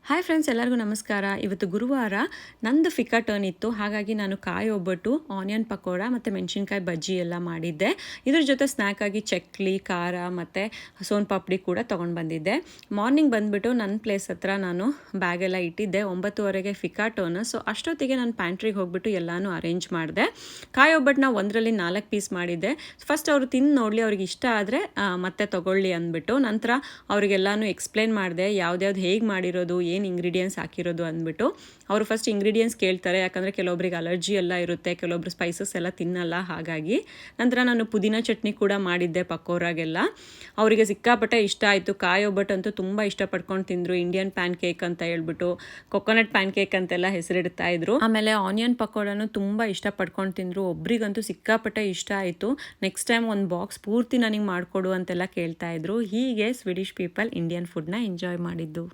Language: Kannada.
ಹಾಯ್ ಫ್ರೆಂಡ್ಸ್, ಎಲ್ಲರಿಗೂ ನಮಸ್ಕಾರ. ಇವತ್ತು ಗುರುವಾರ ನಂದು ಫಿಕಾ ಟರ್ನ್ ಇತ್ತು. ಹಾಗಾಗಿ ನಾನು ಕಾಯಿ ಒಬ್ಬಟ್ಟು, ಆನಿಯನ್ ಪಕೋಡ ಮತ್ತು ಮೆಣಸಿನ್ಕಾಯಿ ಬಜ್ಜಿ ಎಲ್ಲ ಮಾಡಿದ್ದೆ. ಇದ್ರ ಜೊತೆ ಸ್ನ್ಯಾಕ್ ಆಗಿ ಚಕ್ಲಿ, ಖಾರ ಮತ್ತು ಸೋನ್ ಪಾಪಡಿ ಕೂಡ ತೊಗೊಂಡು ಬಂದಿದ್ದೆ. ಮಾರ್ನಿಂಗ್ ಬಂದುಬಿಟ್ಟು ನನ್ನ ಪ್ಲೇಸ್ ಹತ್ರ ನಾನು ಬ್ಯಾಗೆಲ್ಲ ಇಟ್ಟಿದ್ದೆ. 9:30ಗೆ ಫಿಕಾ ಟರ್ನ್. ಸೊ ಅಷ್ಟೊತ್ತಿಗೆ ನಾನು ಪ್ಯಾಂಟ್ರಿಗೆ ಹೋಗ್ಬಿಟ್ಟು ಎಲ್ಲನೂ ಅರೇಂಜ್ ಮಾಡಿದೆ. ಕಾಯಿ ಒಬ್ಬಟ್ಟನ್ನ ಒಂದರಲ್ಲಿ 4 ಪೀಸ್ ಮಾಡಿದ್ದೆ. ಫಸ್ಟ್ ಅವರು ತಿಂದು ನೋಡಲಿ, ಅವ್ರಿಗೆ ಇಷ್ಟ ಆದರೆ ಮತ್ತೆ ತೊಗೊಳ್ಳಿ ಅಂದ್ಬಿಟ್ಟು. ನಂತರ ಅವರಿಗೆಲ್ಲನೂ ಎಕ್ಸ್ಪ್ಲೇನ್ ಮಾಡಿದೆ ಯಾವ್ದ್ಯಾವ್ದು ಹೇಗೆ ಮಾಡಿರೋದು, ಏನು ಇಂಗ್ರೀಡಿಯೆಂಟ್ಸ್ ಹಾಕಿರೋದು ಅಂದ್ಬಿಟ್ಟು. ಅವರು ಫಸ್ಟ್ ಇಂಗ್ರೀಡಿಯೆಂಟ್ಸ್ ಕೇಳ್ತಾರೆ, ಯಾಕಂದರೆ ಕೆಲವೊಬ್ರಿಗೆ ಅಲರ್ಜಿ ಎಲ್ಲ ಇರುತ್ತೆ, ಕೆಲವೊಬ್ರು ಸ್ಪೈಸಸ್ ಎಲ್ಲ ತಿನ್ನಲ್ಲ. ಹಾಗಾಗಿ ನಂತರ ನಾನು ಪುದೀನ ಚಟ್ನಿ ಕೂಡ ಮಾಡಿದ್ದೆ ಪಕೋರಾಗೆಲ್ಲ. ಅವರಿಗೆ ಸಿಕ್ಕಾಪಟ್ಟೆ ಇಷ್ಟ ಆಯಿತು. ಕಾಯಿ ಒಬ್ಬಟ್ಟಂತೂ ತುಂಬ ಇಷ್ಟಪಡ್ಕೊಂಡು ತಿಂದರು. ಇಂಡಿಯನ್ ಪ್ಯಾನ್ ಕೇಕ್ ಅಂತ ಹೇಳ್ಬಿಟ್ಟು, ಕೊಕೊನಟ್ ಪ್ಯಾನ್ ಕೇಕ್ ಅಂತೆಲ್ಲ ಹೆಸರಿಡ್ತಾ ಇದ್ರು. ಆಮೇಲೆ ಆನಿಯನ್ ಪಕೋಡನು ತುಂಬ ಇಷ್ಟಪಡ್ಕೊಂಡು ತಿಂದರು. ಒಬ್ರಿಗಂತೂ ಸಿಕ್ಕಾಪಟ್ಟೆ ಇಷ್ಟ ಆಯಿತು. ನೆಕ್ಸ್ಟ್ ಟೈಮ್ ಒಂದು ಬಾಕ್ಸ್ ಪೂರ್ತಿ ನನಗೆ ಮಾಡಿಕೊಡು ಅಂತೆಲ್ಲ ಕೇಳ್ತಾ ಇದ್ರು. ಹೀಗೆ ಸ್ವೀಡಿಷ್ ಪೀಪಲ್ ಇಂಡಿಯನ್ ಫುಡ್ನ ಎಂಜಾಯ್ ಮಾಡಿದ್ದು.